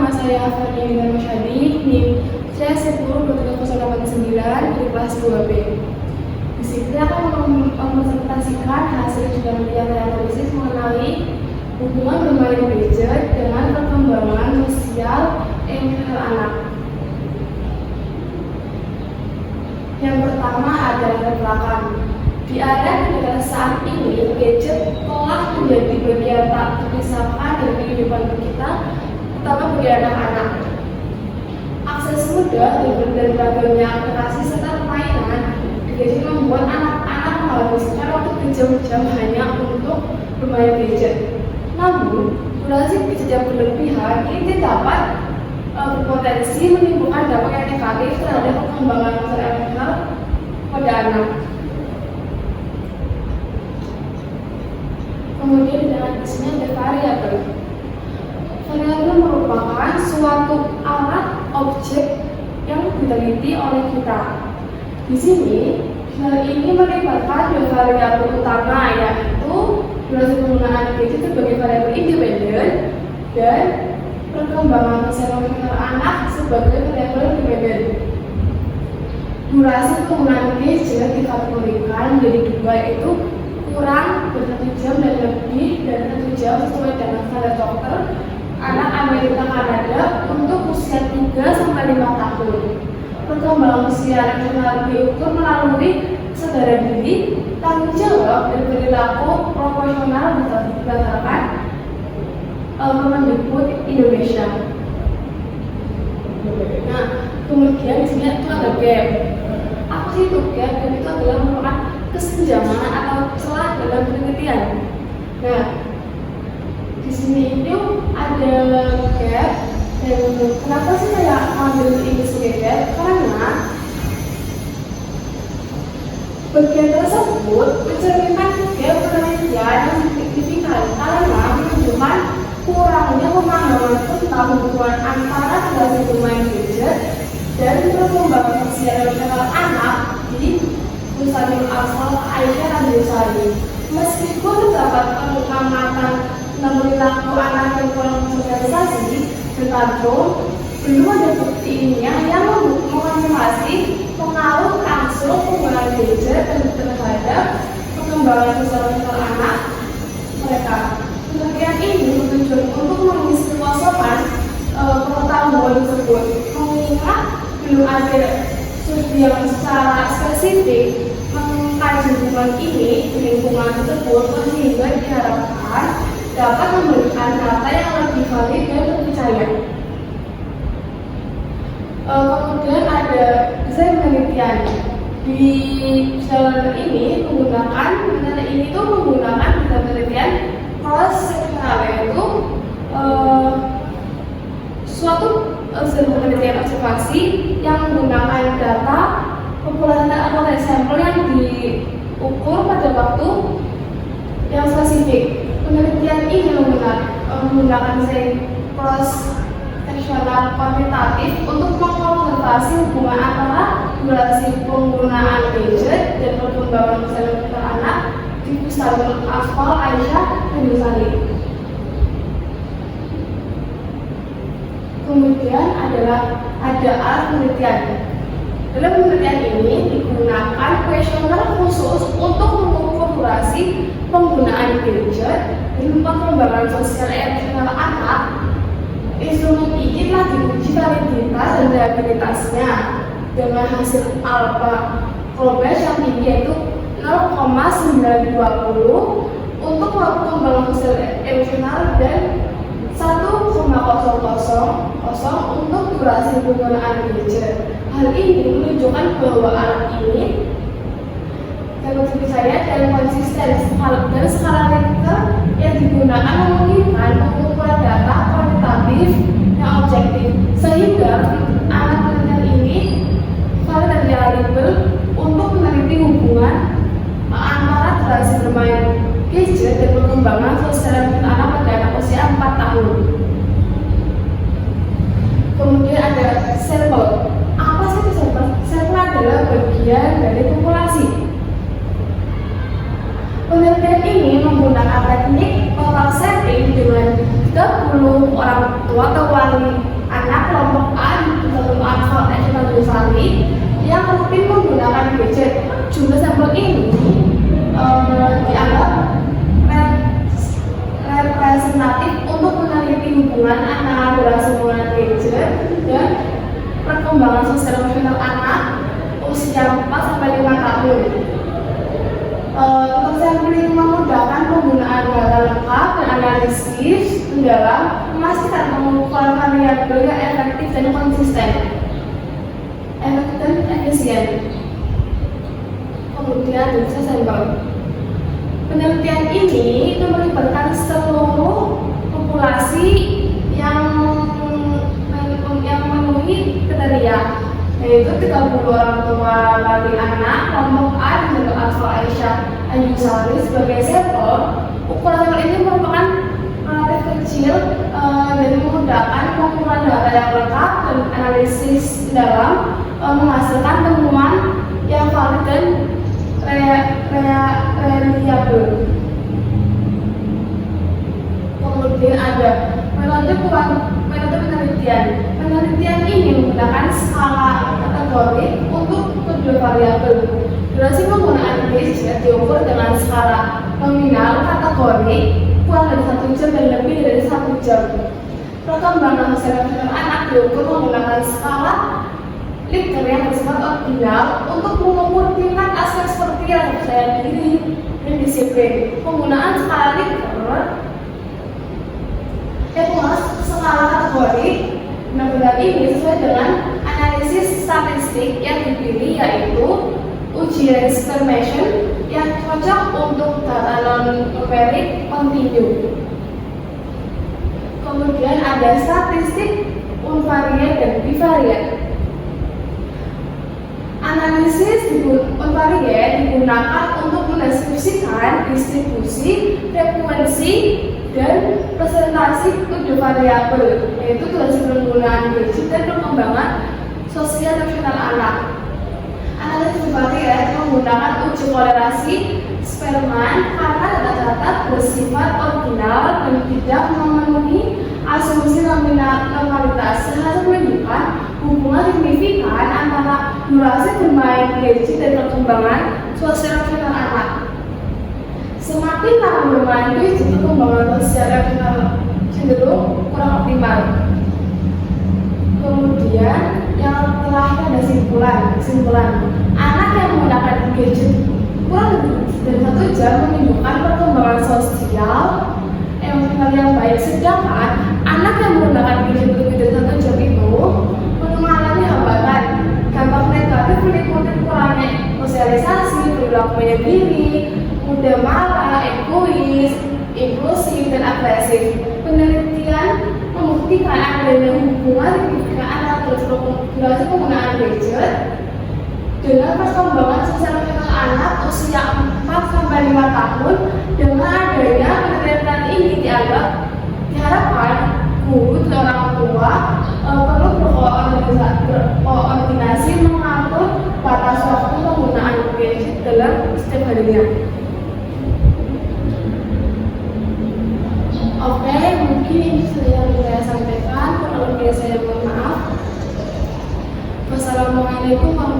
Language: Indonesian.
nama saya Fadli Masyadi, NIM C102389 dari kelas 2B. Di sini saya akan mempresentasikan hasil penelitian analisis mengenai hubungan bermain gadget dengan perkembangan sosial emosional anak. Yang pertama adalah belakang. Di area negara saat ini, gadget telah menjadi bagian tak terpisahkan dari kehidupan kita, terutama bagi anak-anak. Akses mudah dan berbagai aplikasi serta permainan di gadget membuat anak-anak menghabiskan waktu berjam-jam hanya untuk bermain gadget. Namun, durasi gadget yang berlebihan ini dapat berpotensi menimbulkan dampak yang negatif terhadap perkembangan sosial emosional pada anak. Kemudian di sini ada variabel. Variabel merupakan suatu alat objek yang diteliti oleh kita. Di sini, hal ini melibatkan dua variabel utama, yaitu durasi penggunaan gadget sebagai variabel independen dan perkembangan sosial emosional anak sebagai variabel dependen. Durasi penggunaan gadget dikategorikan menjadi dua, yaitu kurang dari 1 jam dan lebih dari 1 jam sesuai dengan standar dokter anak Amerika Kanada untuk usia 3-5 tahun. Perkembangan usia emosional diukur melalui kesadaran diri, tanggung jawab, dan perilaku proporsional berdasarkan Kemendikbud Indonesia. Nah, kemudian di sini itu ada gap. Apa sih itu gap? Gap itu adalah merupakan kesenjangan atau celah dalam penelitian. Nah, di sini itu ada gap. Dan kenapa sih saya ambil ini sebagai gap? Karena bagian tersebut mencerminkan gap penelitian yang signifikan karena menunjukkan kurangnya pemahaman tentang hubungan antara durasi bermain gadget dan perkembangan sosial emosional anak di Muslimul Asal Aisyah Radhiyallahu. Meskipun terdapat pengamatan tentang perilaku anak yang kurang sosialisasi dan tantrum, belum ada bukti ilmiah yang mengonfirmasi pengaruh langsung penggunaan gadget terhadap perkembangan sosial emosional anak mereka. Penelitian ini bertujuan untuk mengisi kosongan pengetahuan tersebut, mengingat belum ada studi yang secara spesifik mengkaji hubungan ini di lingkungan tersebut, sehingga diharapkan dapat memberikan data yang lebih valid dan terpercaya. Kemudian ada desain penelitian. Di jalur ini menggunakan penelitian cross sectional, yaitu suatu penelitian observasi yang menggunakan data populasi atau sampel yang diukur pada waktu yang spesifik. Penelitian ini menggunakan desain cross sectional kuantitatif untuk mengobservasi hubungan antara durasi penggunaan gadget dan perkembangan sosial anak di Muslimul Asal Aisyah Radhiyallahu. Kemudian ada alat penelitian. Dalam penelitian ini digunakan kuesioner khusus untuk mengukur durasi penggunaan gadget dan perkembangan sosial emosional anak. Instrumen ini telah diuji validitas dan reliabilitasnya dengan hasil alpha global yang tinggi, yaitu 0,920 untuk perkembangan sosial emosional dan 1,000 untuk durasi penggunaan gadget. Hal ini menunjukkan bahwa alat ini dapat dipercaya dan konsisten dan skala Richter yang digunakan memungkinkan pengumpulan data kuantitatif yang objektif, sehingga alat penelitian ini valid dan reliable untuk meneliti hubungan antara durasi bermain gadget dan perkembangan sosial anak pada anak usia 4 tahun. Kemudian ada sampel. Apa sih itu sampel? Sampel adalah bagian dari populasi. Penelitian ini menggunakan teknik total setting dengan 30 orang tua atau wali anak kelompok A di dalam Alfa Evangelisari yang rutin menggunakan gadget. Jumlah sampel ini dianggap representatif untuk meneliti hubungan antara durasi penggunaan gadget dan perkembangan sosial emosional anak usia 4 sampai 5 tahun. Untuk sampling memudahkan penggunaan data lengkap dan analisis mendalam, memastikan pengukuran variabel yang efektif dan konsisten, efektif dan efisien. Kemudian bisa sampel. Penelitian ini itu melibatkan seluruh populasi yang memenuhi kriteria, yaitu 30 orang tua kali anak kelompok A dan Alfa Aisyah Ayusari sebagai sampel. Ukuran sampel ini merupakan relatif kecil dan memudahkan pengukuran data yang lengkap dan analisis dalam, menghasilkan temuan yang valid dan reliable. Kemudian ada metode penelitian. Penelitian ini menggunakan skala kategori untuk kedua variabel. Durasi penggunaan gadget diukur dengan skala nominal kategori kurang dari 1 jam dan lebih dari 1 jam. Perkembangan sosial anak diukur menggunakan skala Likert yang bersifat ordinal untuk mengukur tingkat aspek seperti rasa percaya diri dan disiplin. Penggunaan skala Likert skala kategori benar-benar ini sesuai dengan analisis statistik yang dipilih, yaitu ujian estimation yang cocok untuk data non-numeric continue. Kemudian ada statistik unvariat dan bivariat. Analisis unvariat digunakan untuk mendeskripsikan distribusi, frekuensi, dan presentasi kedua variabel, yaitu durasi penggunaan gadget dan perkembangan sosial emosional anak. Analisis unvariat menggunakan uji kolerasi Spearman karena data-data bersifat ordinal dan tidak memenuhi asumsi normalitas. Hasil menunjukkan hubungan signifikan antara durasi bermain gadget dan perkembangan sosial emosional anak. Semakin lama bermain gadget, perkembangan sosial emosional cenderung kurang optimal. Kemudian yang terakhir ada kesimpulan. Anak yang menggunakan gadget kurang dari 1 jam menunjukkan perkembangan sosial emosional yang baik, sedangkan anak yang menggunakan gadget lebih dari 1 jam itu mengalami hambatan. Dampak negatif meliputi kurangnya sosialisasi, perilaku menyendiri, mudah marah, egois, impulsif, dan agresif. Penelitian membuktikan adanya hubungan signifikan antara durasi penggunaan gadget dengan perkembangan sosial emosional anak usia 4 sampai 5 tahun. Dengan adanya penelitian ini diharapkan guru dan orang tua perlu berkoordinasi mengatur batas waktu penggunaan gadget dalam setiap harinya. Oke, mungkin ini yang saya sampaikan. Kalau saya mohon maaf. Wassalamualaikum warahmatullahi wabarakatuh.